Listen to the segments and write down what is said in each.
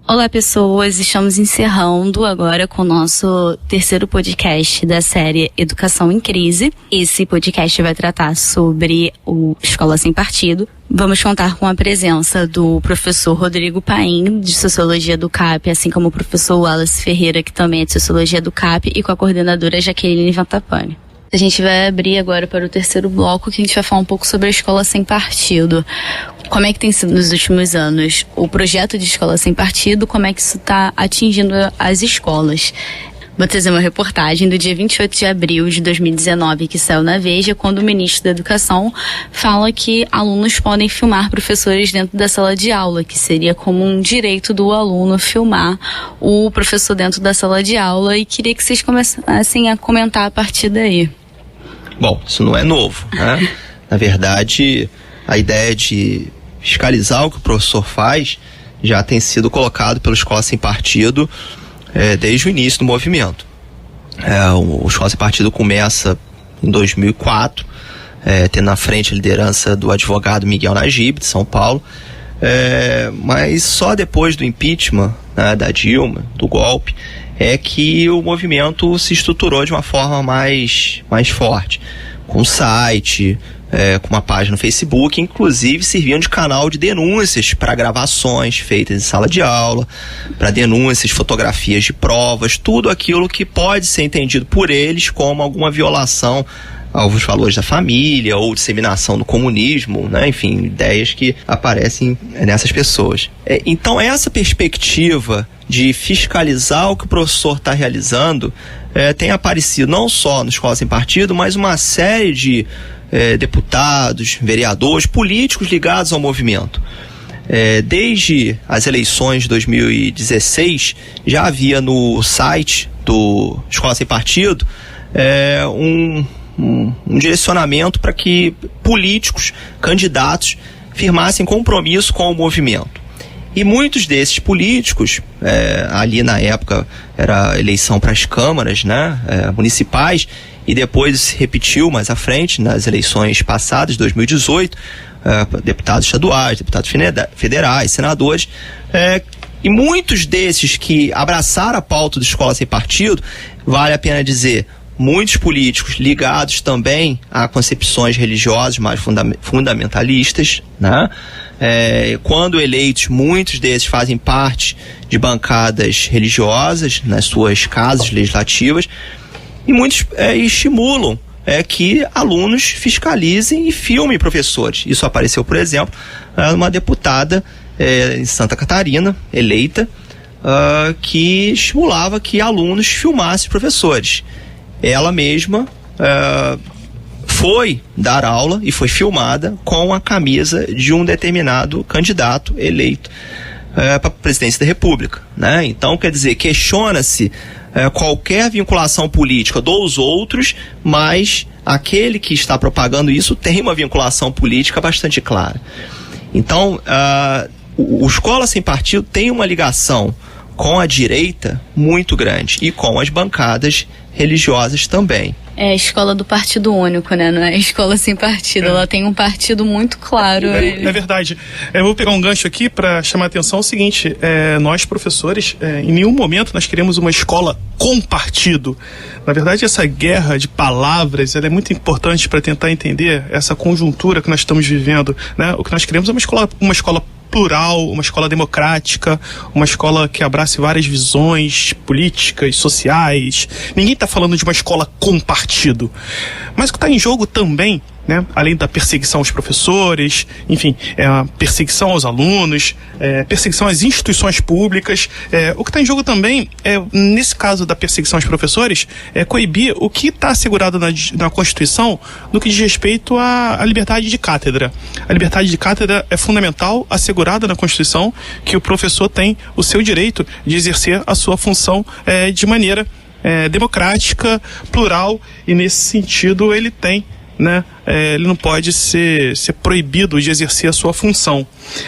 Olá, pessoas! Estamos encerrando agora com o nosso terceiro podcast da série Educação em Crise. Esse podcast vai tratar sobre o Escola Sem Partido. Vamos contar com a presença do professor Rodrigo Paim, de Sociologia do CAP, assim como o professor Wallace Ferreira, que também é de Sociologia do CAP, e com a coordenadora Jaqueline Vantapane. A gente vai abrir agora para o terceiro bloco, que a gente vai falar um pouco sobre a Escola Sem Partido. Como é que tem sido nos últimos anos o projeto de Escola Sem Partido, como é que isso está atingindo as escolas. Vou trazer uma reportagem do dia 28 de abril de 2019, que saiu na Veja, quando o ministro da Educação fala que alunos podem filmar professores dentro da sala de aula, que seria como um direito do aluno filmar o professor dentro da sala de aula, e queria que vocês começassem a comentar a partir daí. Bom, isso não é novo, né? Na verdade, a ideia de fiscalizar o que o professor faz já tem sido colocado pela Escola Sem Partido desde o início do movimento. O Escola Sem Partido começa em 2004, tendo na frente a liderança do advogado Miguel Najib, de São Paulo, mas só depois do impeachment, né, da Dilma, do golpe, é que o movimento se estruturou de uma forma mais forte, com site, com uma página no Facebook, inclusive serviam de canal de denúncias para gravações feitas em sala de aula, para denúncias, fotografias de provas, tudo aquilo que pode ser entendido por eles como alguma violação aos valores da família ou disseminação do comunismo, né? Enfim, ideias que aparecem nessas pessoas. Então, essa perspectiva de fiscalizar o que o professor está realizando tem aparecido não só no Escola Sem Partido, mas uma série de deputados, vereadores, políticos ligados ao movimento. Desde as eleições de 2016, já havia no site do Escola Sem Partido um direcionamento para que políticos, candidatos, firmassem compromisso com o movimento. E muitos desses políticos, ali na época era eleição para as câmaras, né, municipais, e depois se repetiu mais à frente, nas eleições passadas, 2018, deputados estaduais, deputados federais, senadores, e muitos desses que abraçaram a pauta do Escola Sem Partido, vale a pena dizer, muitos políticos ligados também a concepções religiosas mais fundamentalistas, né? Quando eleitos, muitos desses fazem parte de bancadas religiosas nas suas casas legislativas, e muitos estimulam que alunos fiscalizem e filmem professores. Isso apareceu, por exemplo, uma deputada em Santa Catarina, eleita, que estimulava que alunos filmassem professores. Ela mesma foi dar aula e foi filmada com a camisa de um determinado candidato eleito para a presidência da República, né? Então, quer dizer, questiona-se qualquer vinculação política dos outros, mas aquele que está propagando isso tem uma vinculação política bastante clara. Então, o Escola Sem Partido tem uma ligação com a direita muito grande e com as bancadas religiosas também. É a escola do partido único, né? Não é a Escola Sem Partido. Ela tem um partido muito claro. É verdade. Eu vou pegar um gancho aqui para chamar a atenção o seguinte: nós, professores, em nenhum momento nós queremos uma escola com partido. Na verdade, essa guerra de palavras, ela é muito importante para tentar entender essa conjuntura que nós estamos vivendo, né? O que nós queremos é uma escola plural, uma escola democrática, uma escola que abrace várias visões políticas, sociais. Ninguém está falando de uma escola com partido. Mas o que está em jogo também, né, além da perseguição aos professores, enfim, a perseguição aos alunos, perseguição às instituições públicas, o que está em jogo também, nesse caso da perseguição aos professores, é coibir o que está assegurado na Constituição no que diz respeito à liberdade de cátedra. A liberdade de cátedra é fundamental, assegurada na Constituição, que o professor tem o seu direito de exercer a sua função de maneira democrática, plural, e nesse sentido ele tem, né, ele não pode ser proibido de exercer a sua função.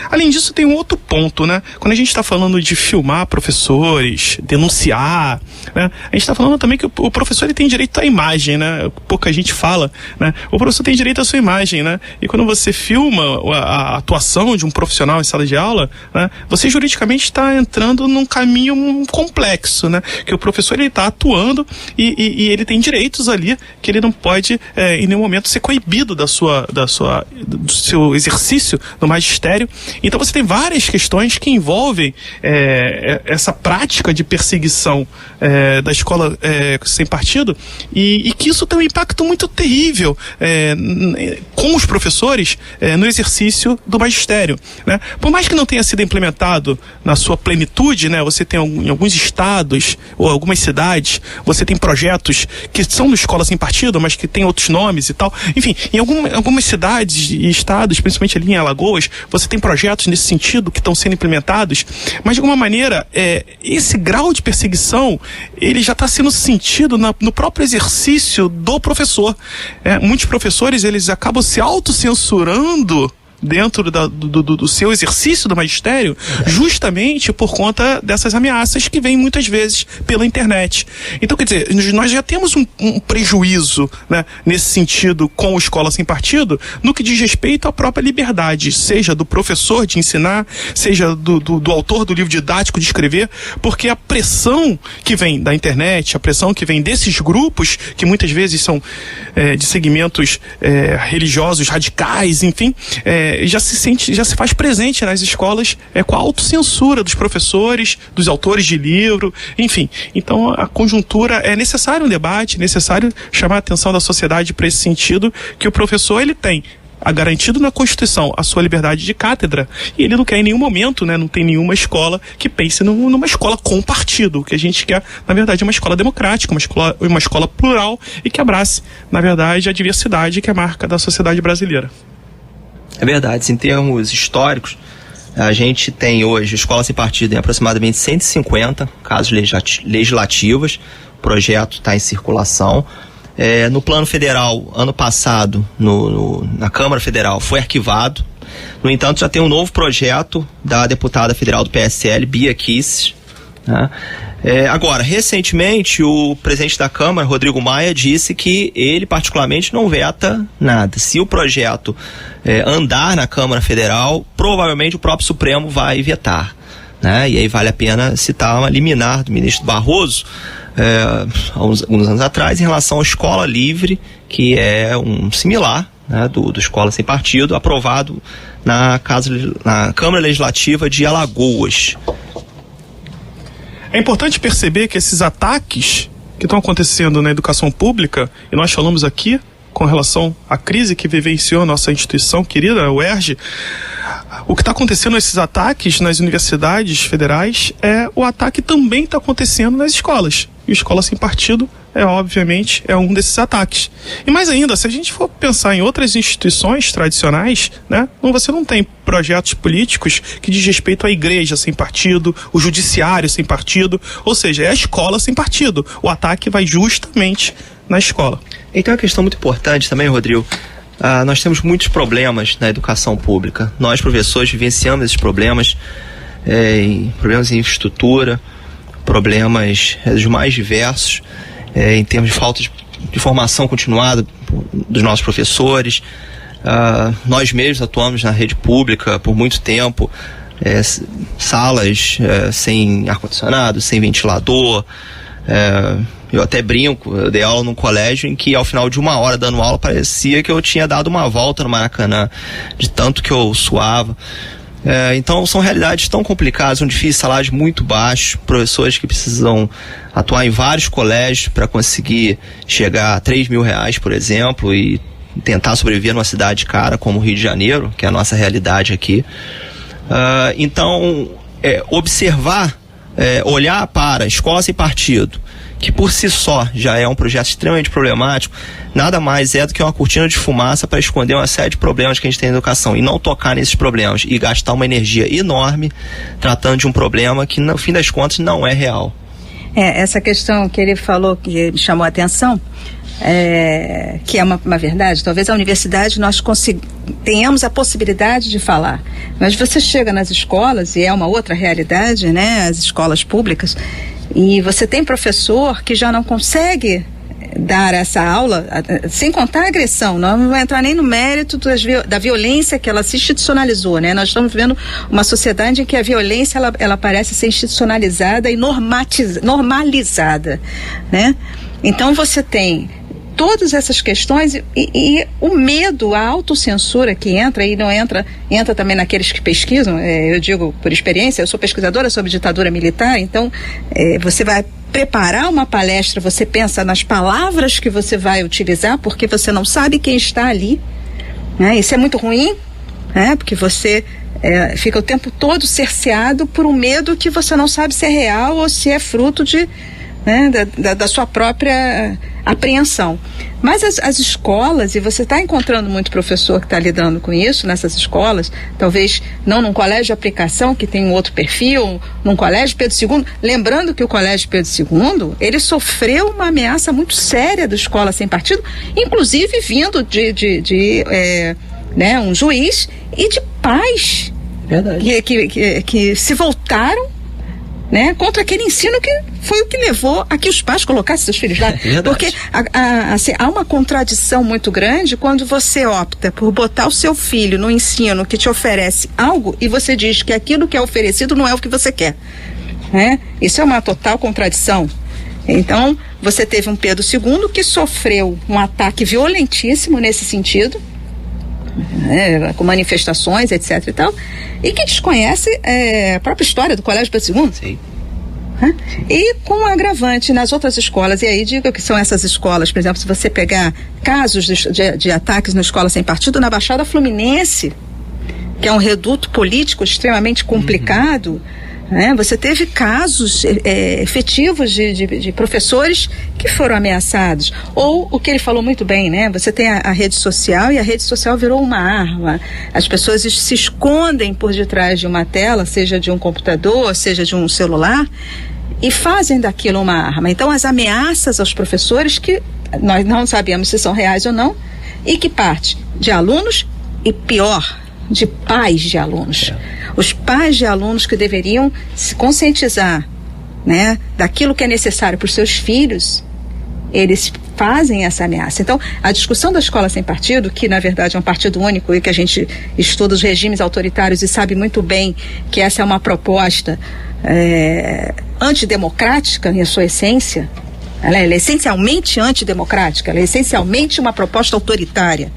Além disso, tem um outro ponto, né? Quando a gente está falando de filmar professores, denunciar, né? A gente está falando também que o professor ele tem direito à imagem, né? Pouca gente fala, né? O professor tem direito à sua imagem, né? E quando você filma a atuação de um profissional em sala de aula, né? Você juridicamente está entrando num caminho complexo, né? Que o professor ele está atuando e ele tem direitos ali que ele não pode em nenhum momento ser coibido do seu exercício no magistério. Então você tem várias questões que envolvem essa prática de perseguição da escola sem partido e que isso tem um impacto muito terrível com os professores no exercício do magistério, né? Por mais que não tenha sido implementado na sua plenitude, né? Você tem em alguns estados ou algumas cidades, você tem projetos que são de escola sem partido, mas que tem outros nomes e tal. Enfim, em algumas cidades e estados, principalmente ali em Alagoas, você tem projetos nesse sentido que estão sendo implementados, mas de alguma maneira esse grau de perseguição ele já está sendo sentido no próprio exercício do professor. Muitos professores eles acabam se autocensurando dentro do seu exercício do magistério, justamente por conta dessas ameaças que vêm muitas vezes pela internet. Então, quer dizer, nós já temos um prejuízo, né, nesse sentido com a escola sem partido, no que diz respeito à própria liberdade, seja do professor de ensinar, seja do autor do livro didático de escrever, porque a pressão que vem da internet, a pressão que vem desses grupos, que muitas vezes são de segmentos religiosos radicais, enfim, já se faz presente nas escolas com a autocensura dos professores, dos autores de livro, enfim. Então a conjuntura é necessário um debate, necessário chamar a atenção da sociedade para esse sentido, que o professor ele tem garantido na Constituição a sua liberdade de cátedra e ele não quer em nenhum momento, né, não tem nenhuma escola que pense numa escola com partido. O que a gente quer, na verdade, é uma escola democrática, uma escola plural e que abrace, na verdade, a diversidade que é a marca da sociedade brasileira. É verdade, em termos históricos, a gente tem hoje escola sem partido em aproximadamente 150 casos legislativos, o projeto está em circulação. No plano federal, ano passado, na Câmara Federal, foi arquivado. No entanto, já tem um novo projeto da deputada federal do PSL, Bia Kicis, né? Agora, recentemente, o presidente da Câmara, Rodrigo Maia, disse que ele particularmente não veta nada. Se o projeto andar na Câmara Federal, provavelmente o próprio Supremo vai vetar, né? E aí vale a pena citar uma liminar do ministro Barroso, há alguns anos atrás, em relação à escola livre, que é um similar, né, do Escola Sem Partido, aprovado na Câmara Legislativa de Alagoas. É importante perceber que esses ataques que estão acontecendo na educação pública, e nós falamos aqui com relação à crise que vivenciou a nossa instituição querida, a UERJ, o que está acontecendo nesses ataques nas universidades federais, o ataque também está acontecendo nas escolas. E a escola sem partido obviamente, um desses ataques. E mais ainda, se a gente for pensar em outras instituições tradicionais, né, você não tem projetos políticos que diz respeito à igreja sem partido, o judiciário sem partido, ou seja, é a escola sem partido. O ataque vai justamente na escola. Então é uma questão muito importante também, Rodrigo. Nós temos muitos problemas na educação pública. Nós, professores, vivenciamos esses problemas, problemas em infraestrutura, problemas dos mais diversos, em termos de falta de formação continuada dos nossos professores. Nós mesmos atuamos na rede pública por muito tempo, salas sem ar-condicionado, sem ventilador. Eu até brinco, eu dei aula num colégio em que ao final de 1 hora dando aula parecia que eu tinha dado uma volta no Maracanã, de tanto que eu suava. Então são realidades tão complicadas, um difícil salário muito baixo, professores que precisam atuar em vários colégios para conseguir chegar a R$3.000, por exemplo, e tentar sobreviver numa cidade cara como o Rio de Janeiro, que é a nossa realidade aqui. Então, observar, olhar para a escola sem partido, que por si só já é um projeto extremamente problemático, nada mais é do que uma cortina de fumaça para esconder uma série de problemas que a gente tem na educação, e não tocar nesses problemas e gastar uma energia enorme tratando de um problema que no fim das contas não é real. Essa questão que ele falou, que me chamou a atenção, que é uma verdade. Talvez a universidade nós tenhamos a possibilidade de falar, mas você chega nas escolas, e é uma outra realidade, né, as escolas públicas, e você tem professor que já não consegue dar essa aula, sem contar a agressão. Não vamos entrar nem no mérito da violência que ela se institucionalizou, né? Nós estamos vivendo uma sociedade em que a violência ela parece ser institucionalizada e normalizada, né? Então você tem todas essas questões e o medo, a autocensura que entra, e não entra também naqueles que pesquisam. Eu digo por experiência, eu sou pesquisadora sobre ditadura militar, então você vai preparar uma palestra, você pensa nas palavras que você vai utilizar, porque você não sabe quem está ali, né? Isso é muito ruim, né? Porque você fica o tempo todo cerceado por um medo que você não sabe se é real ou se é fruto da sua própria apreensão. Mas as escolas, e você está encontrando muito professor que está lidando com isso nessas escolas, talvez não num colégio de aplicação que tem um outro perfil, num colégio Pedro II, lembrando que o colégio Pedro II, ele sofreu uma ameaça muito séria da escola sem partido, inclusive vindo de um juiz e de pais que se voltaram, né, contra aquele ensino que foi o que levou a que os pais colocassem seus filhos lá. Porque há uma contradição muito grande quando você opta por botar o seu filho no ensino que te oferece algo e você diz que aquilo que é oferecido não é o que você quer, né? Isso é uma total contradição. Então, você teve um Pedro II que sofreu um ataque violentíssimo nesse sentido, com manifestações, etc. e tal, e que desconhece a própria história do Colégio Pedro II. Sim. E com um agravante nas outras escolas, e aí digo que são essas escolas, por exemplo, se você pegar casos de ataques na escola sem partido, na Baixada Fluminense, que é um reduto político extremamente complicado, né? Você teve casos efetivos de professores que foram ameaçados. Ou o que ele falou muito bem, né? Você tem a rede social, e a rede social virou uma arma. As pessoas se escondem por detrás de uma tela, seja de um computador, seja de um celular, e fazem daquilo uma arma. Então as ameaças aos professores, que nós não sabemos se são reais ou não, e que parte de alunos e, pior, de pais de alunos. Os pais de alunos que deveriam se conscientizar, né, daquilo que é necessário para os seus filhos, eles fazem essa ameaça. Então, a discussão da escola sem partido, que na verdade é um partido único e que a gente estuda os regimes autoritários e sabe muito bem que essa é uma proposta antidemocrática em sua essência. Ela é essencialmente antidemocrática, ela é essencialmente uma proposta autoritária,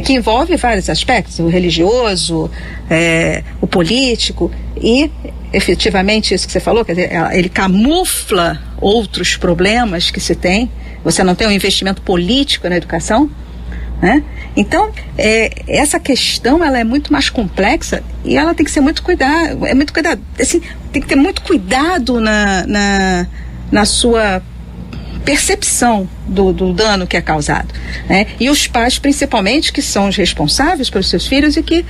que envolve vários aspectos, o religioso, o político, e efetivamente isso que você falou, quer dizer, ele camufla outros problemas que se tem. Você não tem um investimento político na educação, né? Então, essa questão ela é muito mais complexa e ela tem que ser muito cuidado, assim, tem que ter muito cuidado na sua percepção do dano que é causado, né? E os pais, principalmente, que são os responsáveis pelos seus filhos e que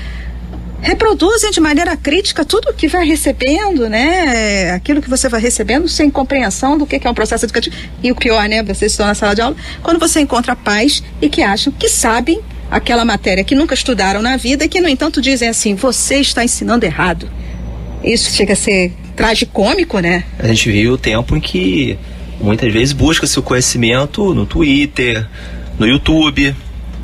reproduzem de maneira crítica tudo o que vai recebendo, né? Aquilo que você vai recebendo sem compreensão do que é um processo educativo. E o pior, né? Vocês estão na sala de aula, quando você encontra pais e que acham que sabem aquela matéria que nunca estudaram na vida e que, no entanto, dizem assim: você está ensinando errado. Isso chega a ser tragicômico, né? A gente viu o tempo em que muitas vezes busca-se o conhecimento no Twitter, no YouTube,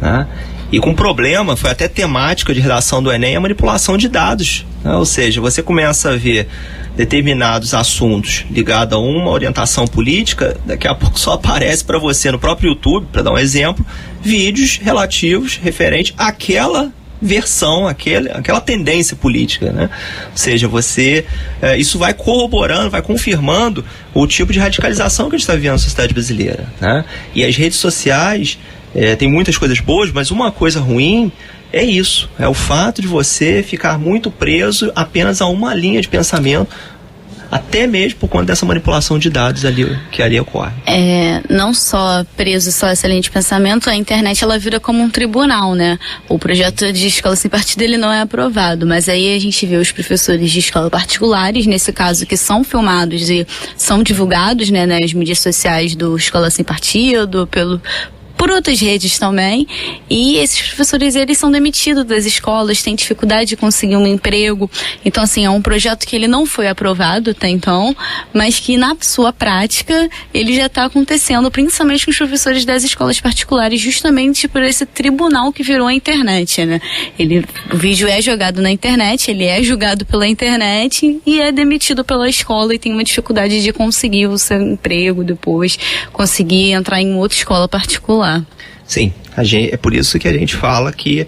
né? E com problema, foi até temática de redação do Enem, a manipulação de dados, né? Ou seja, você começa a ver determinados assuntos ligados a uma orientação política, daqui a pouco só aparece para você no próprio YouTube, para dar um exemplo, vídeos relativos, referentes àquela versão, aquela tendência política, né? Ou seja, isso vai corroborando, vai confirmando o tipo de radicalização que a gente está vivendo na sociedade brasileira, né? E as redes sociais tem muitas coisas boas, mas uma coisa ruim é isso, é o fato de você ficar muito preso apenas a uma linha de pensamento, até mesmo por conta dessa manipulação de dados que ali ocorre. Não só preso só essa linha de pensamento, a internet ela vira como um tribunal, né? O projeto de escola sem partido ele não é aprovado, mas aí a gente vê os professores de escola particulares, nesse caso, que são filmados e são divulgados, né, nas mídias sociais do Escola Sem Partido, por outras redes também, e esses professores, eles são demitidos das escolas, têm dificuldade de conseguir um emprego. Então, assim, é um projeto que ele não foi aprovado até então, mas que na sua prática ele já está acontecendo, principalmente com os professores das escolas particulares, justamente por esse tribunal que virou a internet, né? O vídeo é jogado na internet, ele é julgado pela internet e é demitido pela escola e tem uma dificuldade de conseguir o seu emprego depois, conseguir entrar em outra escola particular. Sim, é por isso que a gente fala que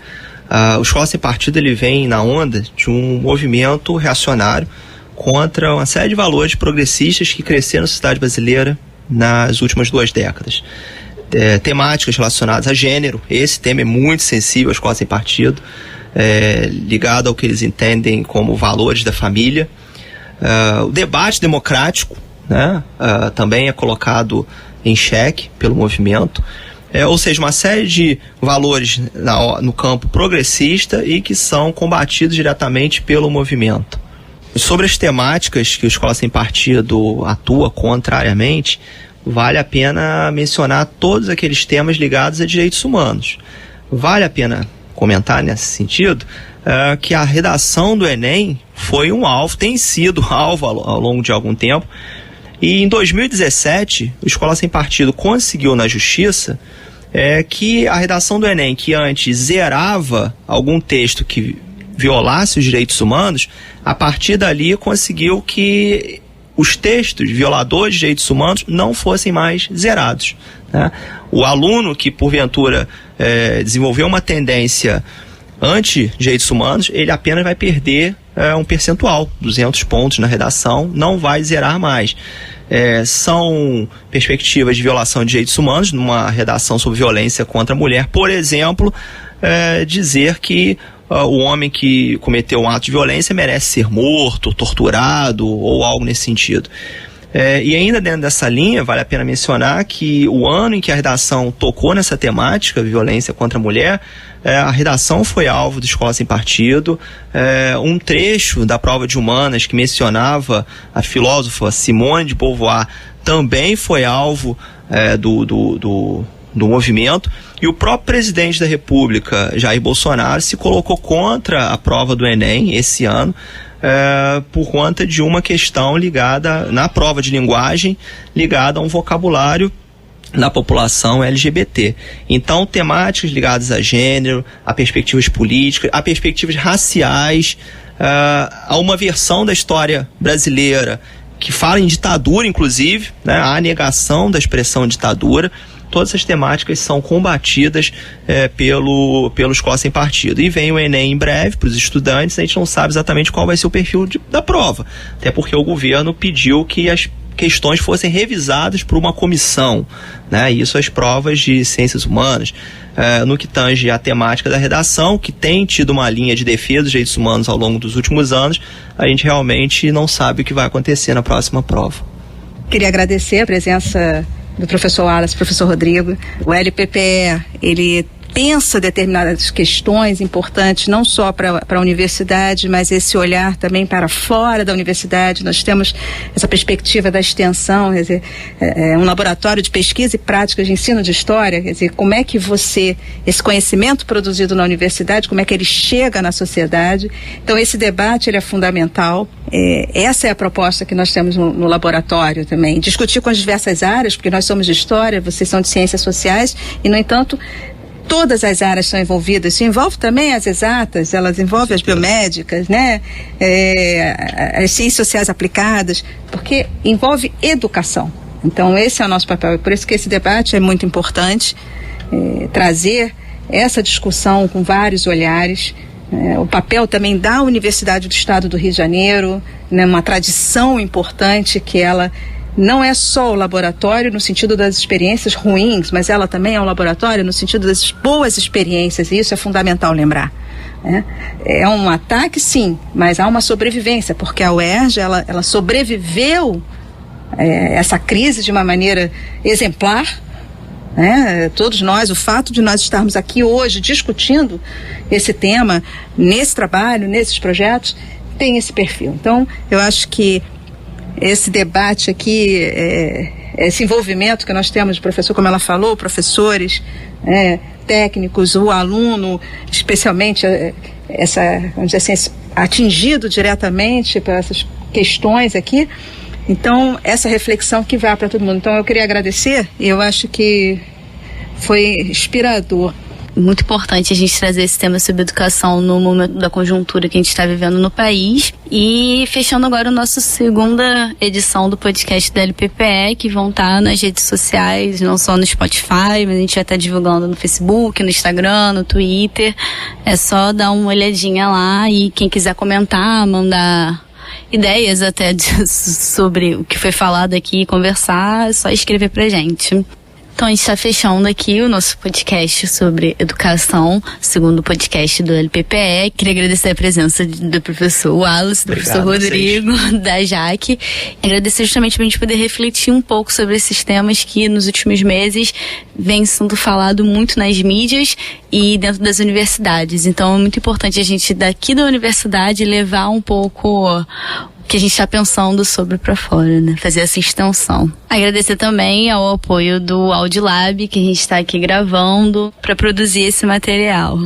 o Escola Sem Partido ele vem na onda de um movimento reacionário contra uma série de valores progressistas que cresceram na sociedade brasileira nas últimas 2 décadas. Temáticas relacionadas a gênero, esse tema é muito sensível à Escola Sem Partido, ligado ao que eles entendem como valores da família. O debate democrático, né, também é colocado em xeque pelo movimento. Ou seja, uma série de valores no campo progressista e que são combatidos diretamente pelo movimento. Sobre as temáticas que o Escola Sem Partido atua contrariamente, vale a pena mencionar todos aqueles temas ligados a direitos humanos. Vale a pena comentar nesse sentido que a redação do Enem foi um alvo, tem sido alvo ao longo de algum tempo. E em 2017, o Escola Sem Partido conseguiu na Justiça que a redação do Enem, que antes zerava algum texto que violasse os direitos humanos, a partir dali conseguiu que os textos violadores de direitos humanos não fossem mais zerados, né? O aluno que, porventura, desenvolveu uma tendência anti-direitos humanos, ele apenas vai perder um percentual, 200 pontos na redação, não vai zerar mais. São perspectivas de violação de direitos humanos, numa redação sobre violência contra a mulher, por exemplo, dizer que o homem que cometeu um ato de violência merece ser morto, torturado ou algo nesse sentido. E ainda dentro dessa linha, vale a pena mencionar que o ano em que a redação tocou nessa temática, violência contra a mulher, a redação foi alvo do Escola Sem Partido. Um trecho da prova de humanas que mencionava a filósofa Simone de Beauvoir também foi alvo do movimento, e o próprio presidente da República, Jair Bolsonaro, se colocou contra a prova do Enem esse ano, por conta de uma questão ligada, na prova de linguagem, ligada a um vocabulário na população LGBT. Então, temáticas ligadas a gênero, a perspectivas políticas, a perspectivas raciais, a uma versão da história brasileira que fala em ditadura, inclusive, né, a negação da expressão ditadura. Todas essas temáticas são combatidas pelo Escola Sem Partido. E vem o Enem em breve para os estudantes, a gente não sabe exatamente qual vai ser o perfil da prova. Até porque o governo pediu que as questões fossem revisadas por uma comissão, né? Isso as provas de ciências humanas. No que tange a temática da redação, que tem tido uma linha de defesa dos direitos humanos ao longo dos últimos anos, a gente realmente não sabe o que vai acontecer na próxima prova. Queria agradecer a presença do professor Wallace, professor Rodrigo. O LPPE, ele pensa determinadas questões importantes, não só para a universidade, mas esse olhar também para fora da universidade. Nós temos essa perspectiva da extensão, quer dizer, um laboratório de pesquisa e práticas de ensino de história, quer dizer, como é que esse conhecimento produzido na universidade, como é que ele chega na sociedade. Então, esse debate, ele é fundamental. Essa é a proposta que nós temos no laboratório também. Discutir com as diversas áreas, porque nós somos de história, vocês são de ciências sociais, e, no entanto, todas as áreas estão envolvidas. Isso envolve também as exatas, elas envolvem as biomédicas, né? As ciências sociais aplicadas, porque envolve educação. Então, esse é o nosso papel. E por isso que esse debate é muito importante, trazer essa discussão com vários olhares. O papel também da Universidade do Estado do Rio de Janeiro, né? Uma tradição importante que ela não é só o laboratório no sentido das experiências ruins, mas ela também é um laboratório no sentido das boas experiências, e isso é fundamental lembrar. né? É um ataque, sim, mas há uma sobrevivência, porque a UERJ ela sobreviveu essa crise de uma maneira exemplar, né? Todos nós, o fato de nós estarmos aqui hoje discutindo esse tema, nesse trabalho, nesses projetos, tem esse perfil. Então, eu acho que esse debate aqui, esse envolvimento que nós temos de professor, como ela falou, professores, técnicos, o aluno, especialmente vamos dizer assim, atingido diretamente por essas questões aqui. Então, essa reflexão que vai para todo mundo. Então, eu queria agradecer, e eu acho que foi inspirador. Muito importante a gente trazer esse tema sobre educação no momento da conjuntura que a gente está vivendo no país. E fechando agora a nossa segunda edição do podcast da LPPE, que vão estar nas redes sociais, não só no Spotify, mas a gente vai estar divulgando no Facebook, no Instagram, no Twitter. É só dar uma olhadinha lá e quem quiser comentar, mandar ideias até sobre o que foi falado aqui e conversar, é só escrever pra gente. Então a gente está fechando aqui o nosso podcast sobre educação, segundo podcast do LPPE. Queria agradecer a presença do professor Wallace, do professor Rodrigo, da Jaque. Agradecer justamente para a gente poder refletir um pouco sobre esses temas que nos últimos meses vem sendo falado muito nas mídias e dentro das universidades. Então é muito importante a gente daqui da universidade levar um pouco que a gente está pensando sobre para fora, né? Fazer essa extensão. Agradecer também ao apoio do Audiolab, que a gente está aqui gravando para produzir esse material.